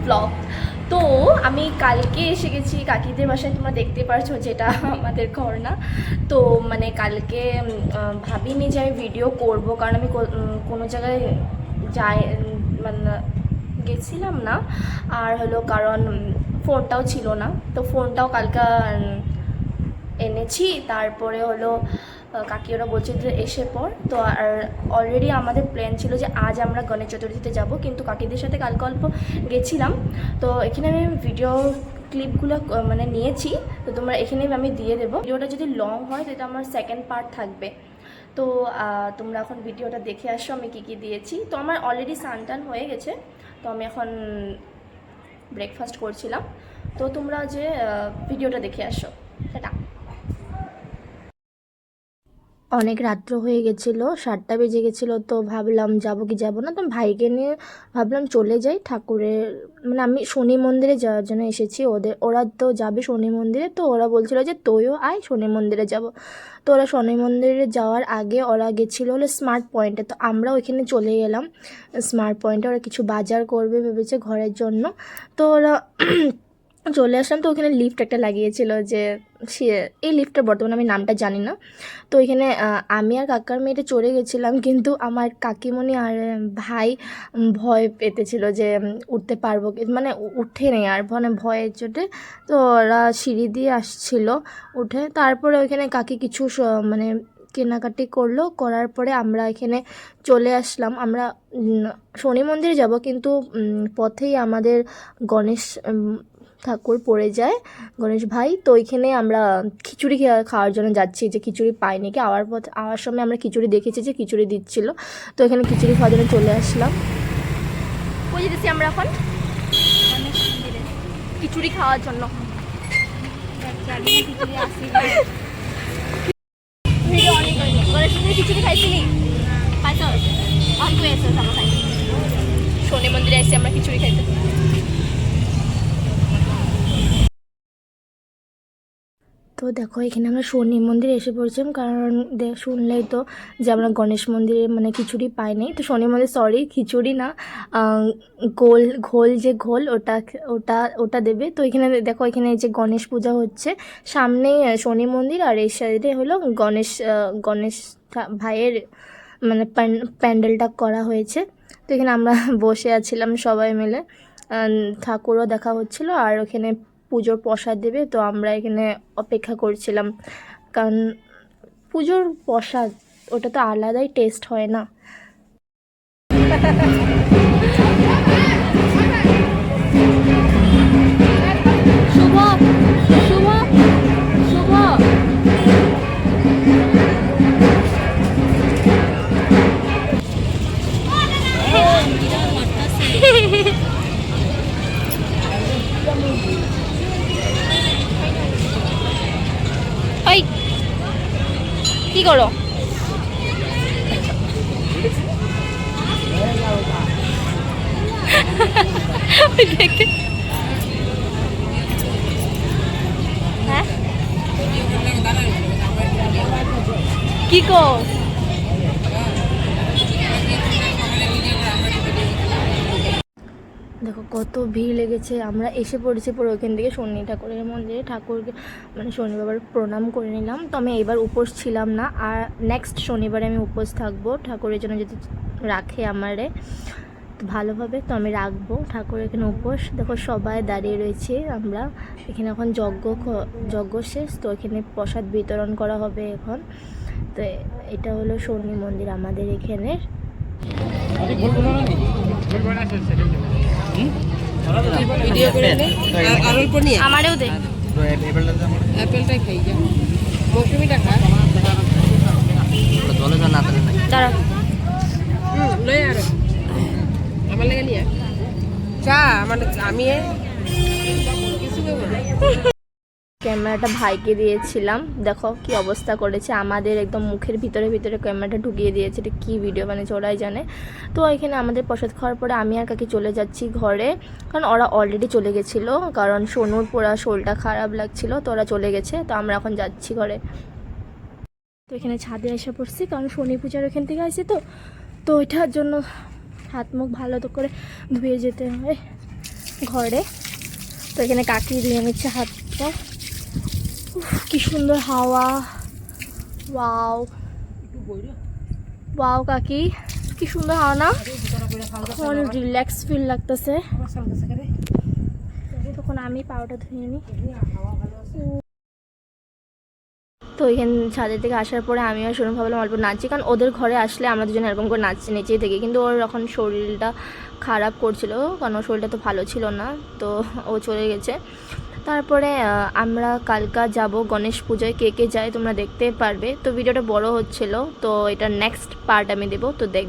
Blog. তো আমি কালকে এসে গেছি কাকিদের বাসায়, তোমরা দেখতে পারছো যেটা আমাদের ঘর না। তো মানে কালকে ভাবিনি যে আমি ভিডিও করব, কারণ আমি কোনো জায়গায় যাই মানে গেছিলাম না, আর হলো কারণ ফোনটাও ছিল না। তো ফোনটাও কালকে এনেছি, তারপরে হলো কাকি ওরা বলছে যে এসে পর। তো আর অলরেডি আমাদের প্ল্যান ছিল যে আজ আমরা গণেশ চতুর্থীতে যাব, কিন্তু কাকিদের সাথে কালকে অল্প গেছিলাম। তো এখানে আমি ভিডিও ক্লিপগুলো মানে নিয়েছি, তো তোমরা এখানে আমি দিয়ে দেবো। ভিডিওটা যদি লং হয় তো এটা আমার সেকেন্ড পার্ট থাকবে। তো তোমরা এখন ভিডিওটা দেখে আসো আমি কী কী দিয়েছি। তো আমার অলরেডি স্নান হয়ে গেছে, তো আমি এখন ব্রেকফাস্ট করছিলাম। তো তোমরা যে ভিডিওটা দেখে আসো, সেটা অনেক রাত্র হয়ে গেছিলো, 7টা বেজে গেছিলো। তো ভাবলাম যাবো কি যাবো না, তো ভাইকে নিয়ে ভাবলাম চলে যাই ঠাকুরের, মানে আমি শনি মন্দিরে যাওয়ার জন্য এসেছি। ওরা তো যাবে শনি মন্দিরে, তো ওরা বলছিল যে তুইও আয় শনি মন্দিরে যাব। তো ওরা শনি মন্দিরে যাওয়ার আগে ওরা গেছিলো হলো স্মার্ট পয়েন্টে, তো আমরাও ওইখানে চলে গেলাম স্মার্ট পয়েন্টে। ওরা কিছু বাজার করবে ভেবেছে ঘরের জন্য, তো ওরা চলে আসলাম। তো ওখানে লিফট একটা লাগিয়েছিল, যে এই লিফটটা বর্তমানে আমি নামটা জানি না। তো এখানে আমি আর কাকার মেয়েটা চড়ে গেছিলাম, কিন্তু আমার কাকিমণি আর ভাই ভয় পেতেছিল যে উঠতে পারবো কি, মানে উঠে নেই আর, মানে ভয়ের চোটে। তো ওরা সিঁড়ি দিয়ে আসছিল উঠে, তারপরে ওইখানে কাকি কিছু মানে কেনাকাটি করলো, করার পরে আমরা এখানে চলে আসলাম। আমরা শনি মন্দিরে যাব, কিন্তু পথেই আমাদের গণেশ ঠাকুর পড়ে যায়, গণেশ ভাই। তো ওইখানে আমরা খিচুড়ি খাওয়ার জন্য যাচ্ছি, যে খিচুড়ি পাইনি কি, আওয়ার সময় আমরা খিচুড়ি দেখেছি যে খিচুড়ি দিচ্ছিল, তো এখানে খিচুড়ি খাওয়ার জন্য চলে আসলাম। কই যেতেছি আমরা এখন? খিচুড়ি খাওয়ার জন্য। খিচুড়ি খাইছিলি? শনি মন্দিরে আসছি আমরা খিচুড়ি খাইতে। তো দেখো এখানে আমরা শনি মন্দিরে এসে পড়ছিলাম, কারণ শুনলেই তো যে আমরা গণেশ মন্দিরে মানে খিচুড়ি পাই নাই। তো শনি মন্দির, সরি খিচুড়ি না, ঘোল যে ঘোল ওটা ওটা ওটা দেবে। তো এখানে দেখো এখানে যে গণেশ পূজা হচ্ছে, সামনে শনি মন্দির আর এই সাইডে হলো গণেশ ভাইয়ের মানে প্যান্ডেলটা করা হয়েছে। তো এখানে আমরা বসে আছিলাম সবাই মিলে, ঠাকুরও দেখা হচ্ছিলো, আর ওখানে পুজোর প্রসাদ দেবে। তো আমরা এখানে অপেক্ষা করছিলাম, কারণ পুজোর প্রসাদ ওটা তো আলাদাই টেস্ট হয় না। শুভ শুভ শুভ কি করো? হ্যাঁ কি কো? দেখো কত ভিড় লেগেছে। আমরা এসে পড়েছি পুরো ওইখান থেকে শনি ঠাকুরের মন্দিরে, ঠাকুরকে মানে শনি বাবার প্রণাম করে নিলাম। তো আমি এবার উপোস ছিলাম না, আর নেক্সট শনিবারে আমি উপোস থাকবো, ঠাকুরের জন্য যদি রাখে আমারে ভালোভাবে, তো আমি রাখবো ঠাকুরের এখানে উপোস। দেখো সবাই দাঁড়িয়ে রয়েছে, আমরা এখানে এখন যজ্ঞ শেষ, তো এখানে প্রসাদ বিতরণ করা হবে এখন। তো এটা হলো শনি মন্দির আমাদের এখানের। আমারও দে, অ্যাপেলটাই খাই যা, মৌসুমিটা খা, দাঁড়া লই আর আমার লাগে নিয়ে চা, মানে আমি কিছু ক্যামেরাটা ভাইকে দিয়েছিলাম, দেখো কি অবস্থা করেছে আমাদের, একদম মুখের ভিতরে ভিতরে ক্যামেরাটা ঢুকিয়ে দিয়েছে। এটা কী ভিডিও বানিয়েছে ওরাই জানে। তো এখানে আমাদের প্রসাদ খাওয়ার পরে আমি আর কাকি চলে যাচ্ছি ঘরে, কারণ ওরা অলরেডি চলে গেছিলো, কারণ সোনুর পুরা শরীরটা খারাপ লাগছিল, তো ওরা চলে গেছে। তো আমরা এখন যাচ্ছি ঘরে। তো এখানে ছাদে এসে পড়ছি, কারণ শনি পূজার ওখান থেকে আসছি, তো ওইটার জন্য হাত মুখ ভালো তো করে ধুয়ে যেতে হয়। ঘরে। তো এখানে কাকি ধুয়ে নিচ্ছে হাতটা। কি সুন্দর হাওয়া, ওয়াও ওয়াও কাকি, কি সুন্দর হাওয়া না? এখন রিল্যাক্স ফিল লাগতেছে। তখন আমি পাউডার ধুয়ে নিই। তো এখানে ছাদের থেকে আসার পরে আমি আর সোনম ভাবলাম অল্প নাচি, কারণ ওদের ঘরে আসলে আমরা দুজন এরকম করে নেচেই থাকি। কিন্তু ওর এখন শরীরটা খারাপ করছিল, কারণ ওর শরীরটা তো ভালো ছিল না, তো ও চলে গেছে। তারপরে আমরা কালকা যাব গণেশ পূজায়, কে কে যায় তোমরা দেখতে পারবে। তো ভিডিওটা বড় হচ্ছিল, তো এটা নেক্সট পার্ট আমি দেবো, তো দেখ।